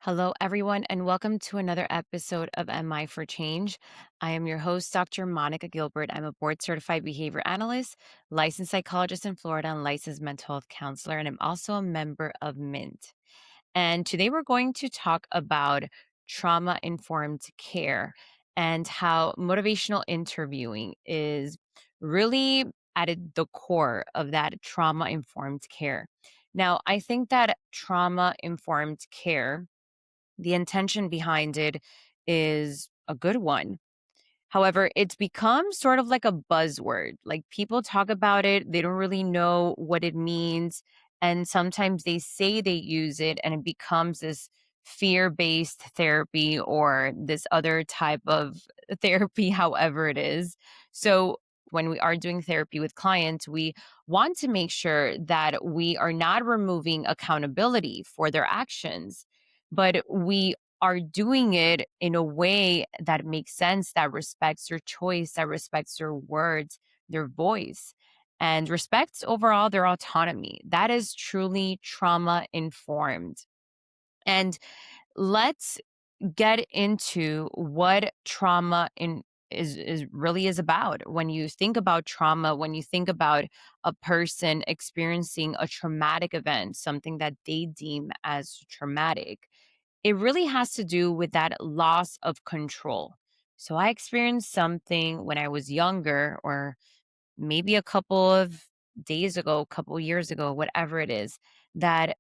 Hello, everyone, and welcome to another episode of MI for Change. I am your host, Dr. Monica Gilbert. I'm a board certified behavior analyst, licensed psychologist in Florida, and licensed mental health counselor. And I'm also a member of MINT. And today we're going to talk about trauma informed care and how motivational interviewing is really the core of that trauma informed care. Now, I think that trauma informed care, the intention behind it is a good one. However, it's become sort of like a buzzword. Like people talk about it, they don't really know what it means. And sometimes they say they use it and it becomes this fear based therapy or this other type of therapy, however it is. So, when we are doing therapy with clients, we want to make sure that we are not removing accountability for their actions, but we are doing it in a way that makes sense, that respects your choice, that respects your words, their voice, and respects overall their autonomy. That is truly trauma informed. And let's get into what trauma in is really is about. When you think about trauma, when you think about a person experiencing a traumatic event, something that they deem as traumatic, it really has to do with that loss of control. So I experienced something when I was younger, or maybe a couple of days ago, a couple years ago, whatever it is, that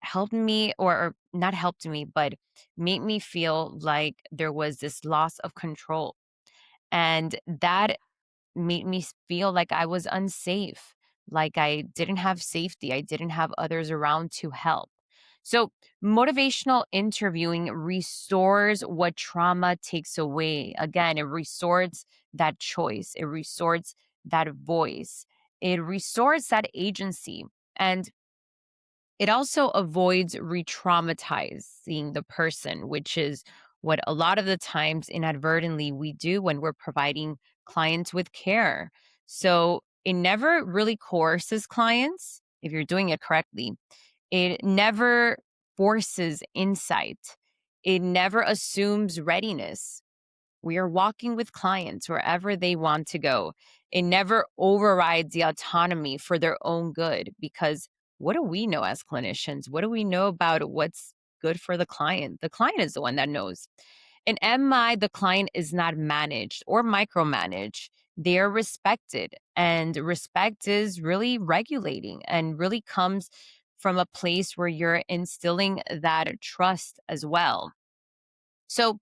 helped me, or not helped me, but made me feel like there was this loss of control. And that made me feel like I was unsafe, like I didn't have safety, I didn't have others around to help. So, motivational interviewing restores what trauma takes away. Again, it restores that choice, it restores that voice, it restores that agency. And it also avoids re traumatizing the person, which is what a lot of the times inadvertently we do when we're providing clients with care. So it never really coerces clients if you're doing it correctly. It never forces insight. It never assumes readiness. We are walking with clients wherever they want to go. It never overrides the autonomy for their own good, because what do we know as clinicians? What do we know about what's good for the client? The client is the one that knows. In MI, the client is not managed or micromanaged. They are respected, and respect is really regulating and really comes from a place where you're instilling that trust as well. So,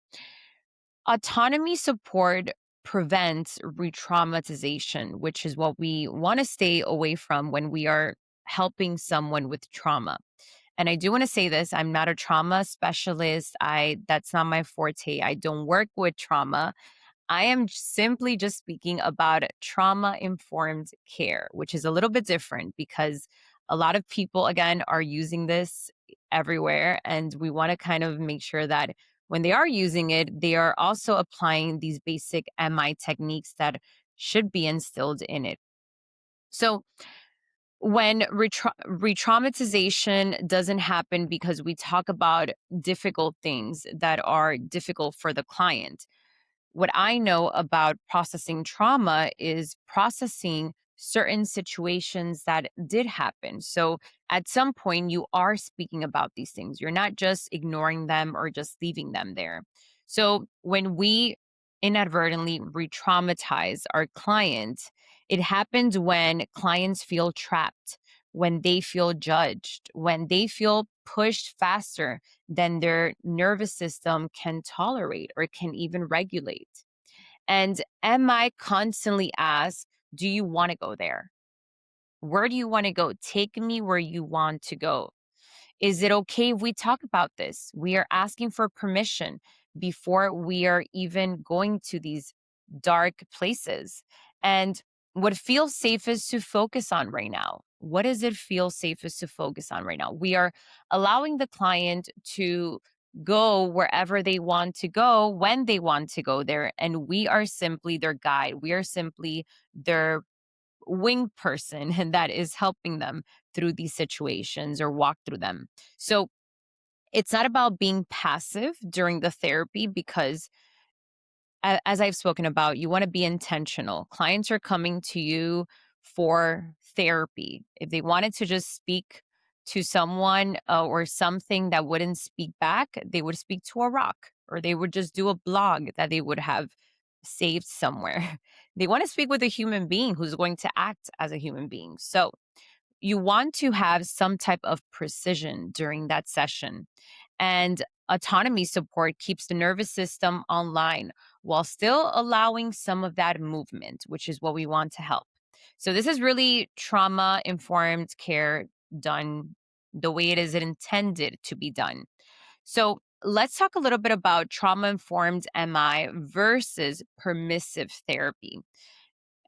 autonomy support prevents re-traumatization, which is what we want to stay away from when we are helping someone with trauma. And I do want to say this, I'm not a trauma specialist. I That's not my forte. I don't work with trauma. I am simply just speaking about trauma informed care, which is a little bit different because a lot of people, again, are using this everywhere. And we want to kind of make sure that when they are using it, they are also applying these basic MI techniques that should be instilled in it. So, when re-traumatization doesn't happen because we talk about difficult things that are difficult for the client, what I know about processing trauma is processing certain situations that did happen. So at some point, you are speaking about these things. You're not just ignoring them or just leaving them there. So when we inadvertently re traumatize our client, it happens when clients feel trapped, when they feel judged, when they feel pushed faster than their nervous system can tolerate or can even regulate. And MI constantly asks, do you want to go there? Where do you want to go? Take me where you want to go. Is it okay if we talk about this? We are asking for permission before we are even going to these dark places. And what feels safest to focus on right now? What does it feel safest to focus on right now? We are allowing the client to go wherever they want to go when they want to go there. And we are simply their guide. We are simply their wing person and that is helping them through these situations or walk through them. So It's not about being passive during the therapy because as I've spoken about, you want to be intentional. Clients are coming to you for therapy. If they wanted to just speak to someone or something that wouldn't speak back, they would speak to a rock or they would just do a blog that they would have saved somewhere. They want to speak with a human being who's going to act as a human being. So you want to have some type of precision during that session. And autonomy support keeps the nervous system online while still allowing some of that movement, which is what we want to help. So, this is really trauma informed care done the way it is intended to be done. So, let's talk a little bit about trauma informed MI versus permissive therapy.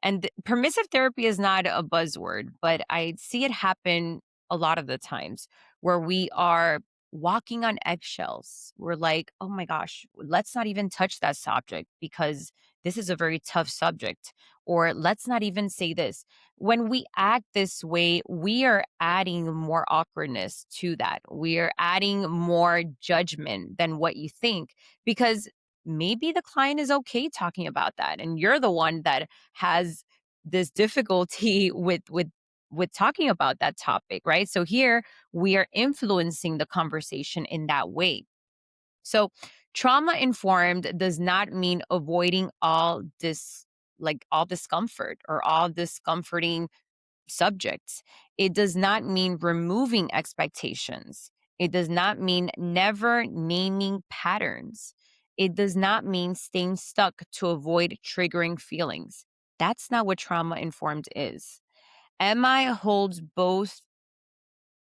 And permissive therapy is not a buzzword, but I see it happen a lot of the times where we are walking on eggshells. We're like, oh my gosh, let's not even touch that subject because this is a very tough subject. Or let's not even say this. When we act this way, we are adding more awkwardness to that. We are adding more judgment than what you think because maybe the client is okay talking about that. And you're the one that has this difficulty with talking about that topic, right? So here we are influencing the conversation in that way. So trauma informed does not mean avoiding all discomfort or all discomforting subjects. It does not mean removing expectations. It does not mean never naming patterns. It does not mean staying stuck to avoid triggering feelings. That's not what trauma informed is. MI holds both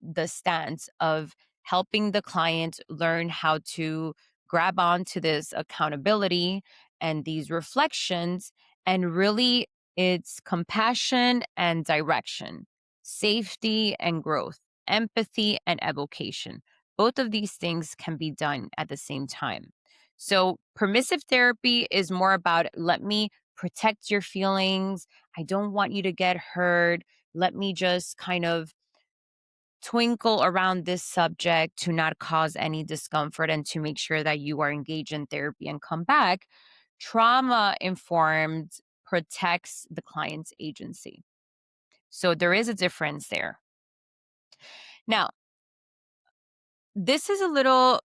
the stance of helping the client learn how to grab onto this accountability and these reflections. And really, it's compassion and direction, safety and growth, empathy and evocation. Both of these things can be done at the same time. So, permissive therapy is more about let me protect your feelings. I don't want you to get hurt. Let me just kind of twinkle around this subject to not cause any discomfort and to make sure that you are engaged in therapy and come back. Trauma informed protects the client's agency. So there is a difference there. Now, this is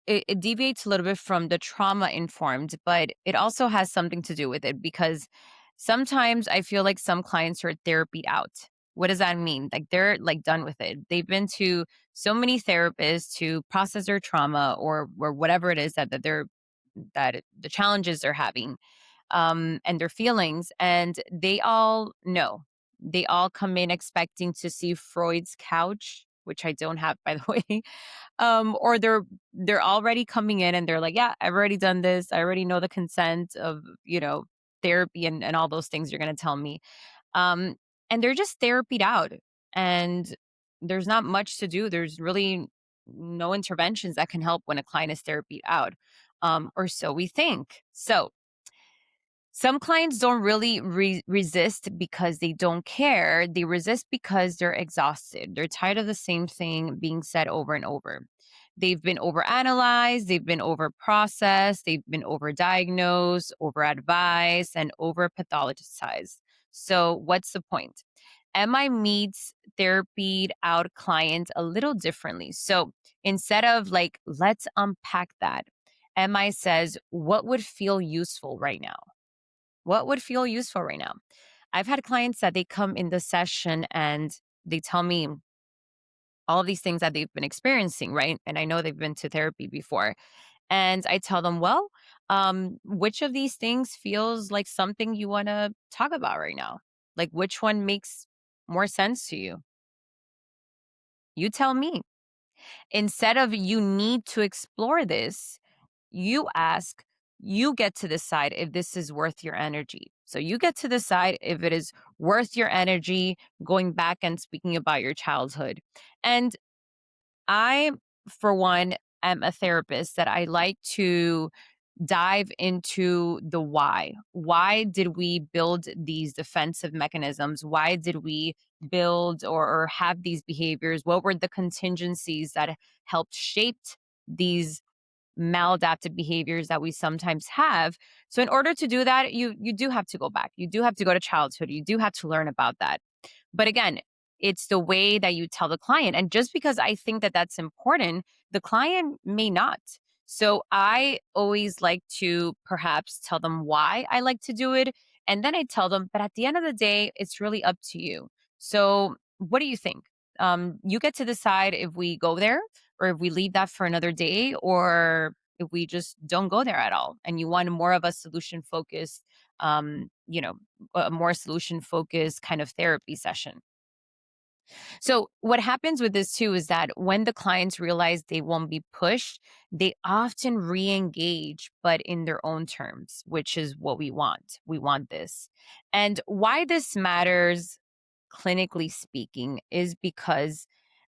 it deviates a little bit from the trauma informed, but it also has something to do with it because sometimes I feel like some clients are therapied out. What does that mean? Like they're like done with it. They've been to so many therapists to process their trauma or whatever it is that the challenges they're having, and their feelings, and they all know. They all come in expecting to see Freud's couch, which I don't have, by the way. Or they're already coming in and they're like, yeah, I've already done this. I already know the consent of, therapy and all those things you're going to tell me. Um, and they're just therapied out. And there's not much to do. There's really no interventions that can help when a client is therapied out. Or so we think. So some clients don't really resist because they don't care. They resist because they're exhausted. They're tired of the same thing being said over and over. They've been overanalyzed, they've been overprocessed, they've been overdiagnosed, overadvised, and overpathologized. So, what's the point? MI meets therapied out clients a little differently. So, instead of like, let's unpack that, MI says, what would feel useful right now? What would feel useful right now? I've had clients that they come in the session and they tell me all of these things that they've been experiencing, right? And I know they've been to therapy before. And I tell them, well, which of these things feels like something you want to talk about right now? Like, which one makes more sense to you? You tell me. Instead of you need to explore this, you ask, you get to decide if this is worth your energy. So you get to decide if it is worth your energy going back and speaking about your childhood. And I, for one, am a therapist that I like to dive into the why. Why did we build these defensive mechanisms? Why did we build or have these behaviors? What were the contingencies that helped shape these maladaptive behaviors that we sometimes have. So in order to do that, you do have to go back. You do have to go to childhood. You do have to learn about that. But again, it's the way that you tell the client. And just because I think that that's important, the client may not. So I always like to perhaps tell them why I like to do it. And then I tell them, but at the end of the day, it's really up to you. So what do you think? You get to decide if we go there or if we leave that for another day or if we just don't go there at all and you want more of a solution focused you know a more solution focused kind of therapy session. So, what happens with this too is that when the clients realize they won't be pushed, they often re engage, but in their own terms, which is what we want. We want this. And why this matters, clinically speaking, is because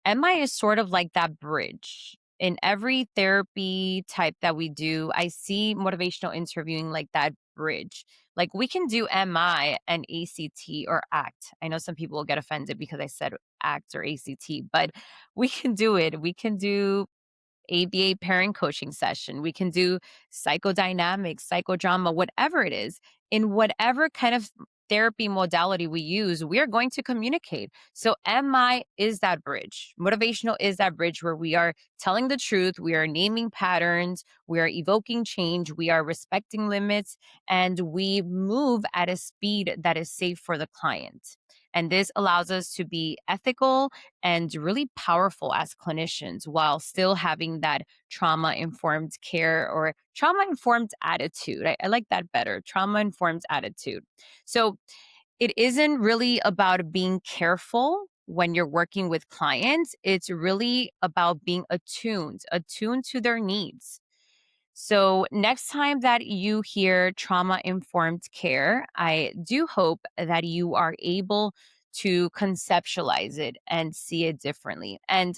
MI is sort of like that bridge. In every therapy type that we do, I see motivational interviewing like that bridge. Like we can do MI and ACT or ACT. I know some people will get offended because I said ACT or ACT, but we can do it. We can do ABA parent coaching session. We can do psychodynamic, psychodrama, whatever it is. In whatever kind of therapy modality we use, we are going to communicate. So, MI is that bridge. Motivational is that bridge where we are telling the truth, we are naming patterns, we are evoking change, we are respecting limits, and we move at a speed that is safe for the client. And this allows us to be ethical and really powerful as clinicians while still having that trauma informed care or trauma informed attitude. I like that better, trauma informed attitude. So it isn't really about being careful when you're working with clients, it's really about being attuned to their needs. So, next time that you hear trauma informed care, I do hope that you are able to conceptualize it and see it differently. And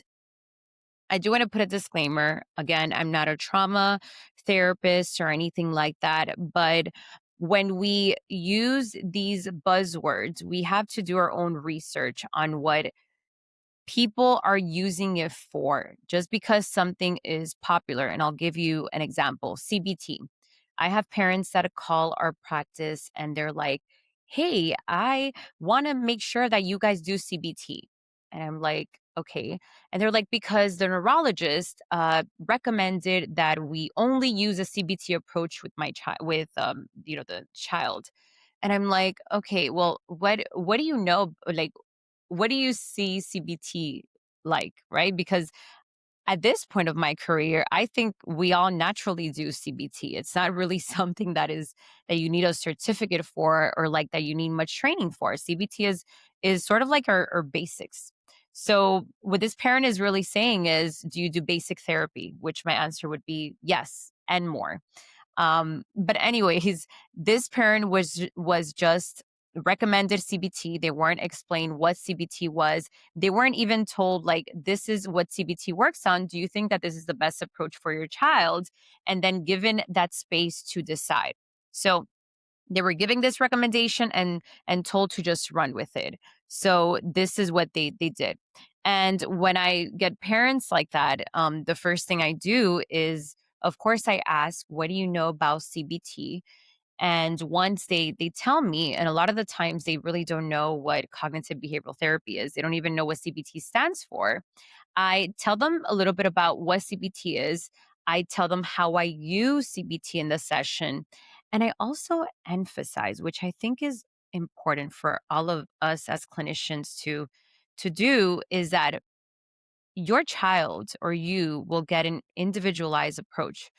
I do want to put a disclaimer. Again, I'm not a trauma therapist or anything like that, but when we use these buzzwords, we have to do our own research on what people are using it for just because something is popular. And I'll give you an example CBT. I have parents that call our practice and they're like, hey, I want to make sure that you guys do CBT. And I'm like, okay. And they're like, because the neurologist recommended that we only use a CBT approach with my child, with the child. And I'm like, okay, well, what do you know? Like, what do you see CBT like, right? Because at this point of my career, I think we all naturally do CBT. It's not really something that you need a certificate for or like that you need much training for. CBT is sort of like our basics. So what this parent is really saying is, do you do basic therapy? Which my answer would be yes and more. But anyways, this parent was just recommended CBT. They weren't explained what CBT was. They weren't even told like this is what CBT works on. Do you think that this is the best approach for your child? And then given that space to decide. So they were giving this recommendation and told to just run with it. So this is what they did. And when I get parents like that, the first thing I do is, of course, I ask, what do you know about CBT? And once they tell me, and a lot of the times they really don't know what cognitive behavioral therapy is. They don't even know what CBT stands for. I tell them a little bit about what CBT is. I tell them how I use CBT in the session. And I also emphasize, which I think is important for all of us as clinicians to do, is that your child or you will get an individualized approach.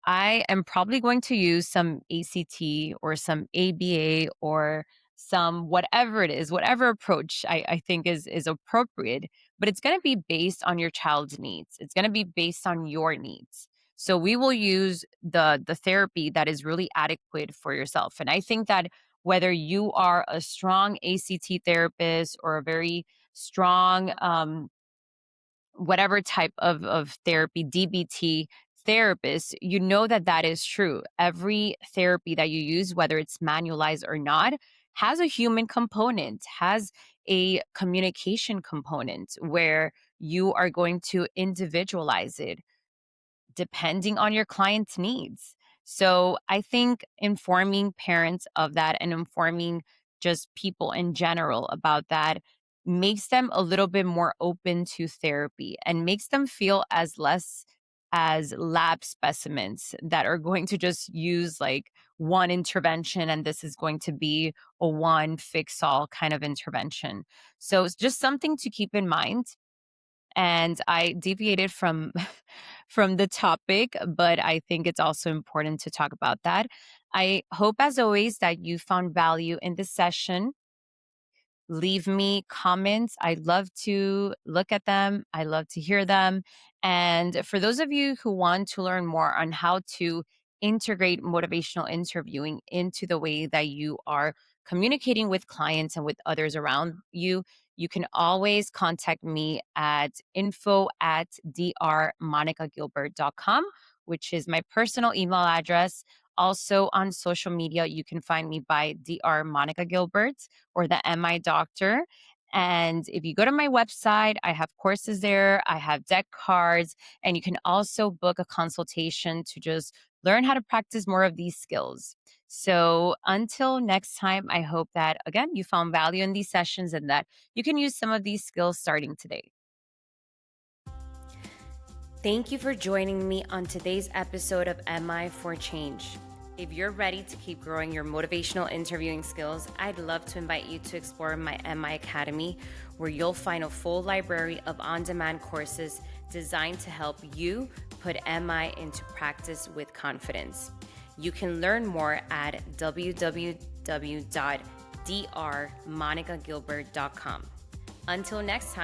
I am probably going to use some ACT or some ABA or some whatever it is, whatever approach I think is appropriate, but it's going to be based on your child's needs. It's going to be based on your needs. So we will use the therapy that is really adequate for yourself. And I think that whether you are a strong ACT therapist or a very strong whatever type of therapy, DBT therapist, you know that that is true. Every therapy that you use, whether it's manualized or not, has a human component, has a communication component where you are going to individualize it. depending on your client's needs. So I think informing parents of that and informing just people in general about that makes them a little bit more open to therapy and makes them feel as less as lab specimens that are going to just use like one intervention and this is going to be a one fix all kind of intervention. So it's just something to keep in mind. And I deviated from from the topic, but I think it's also important to talk about that. I hope as always that you found value in this session. Leave me comments. I love to look at them. I love to hear them. And for those of you who want to learn more on how to integrate motivational interviewing into the way that you are communicating with clients and with others around you, you can always contact me at info@drmonicagilbert.com, which is my personal email address. Also on social media, you can find me by Dr. Monica Gilbert or the MI Doctor. And if you go to my website, I have courses there, I have deck cards, and you can also book a consultation to just learn how to practice more of these skills. So until next time, I hope that, again, you found value in these sessions and that you can use some of these skills starting today. Thank you for joining me on today's episode of MI for Change. If you're ready to keep growing your motivational interviewing skills, I'd love to invite you to explore my MI Academy, where you'll find a full library of on-demand courses designed to help you put MI into practice with confidence. You can learn more at www.drmonicagilbert.com. Until next time.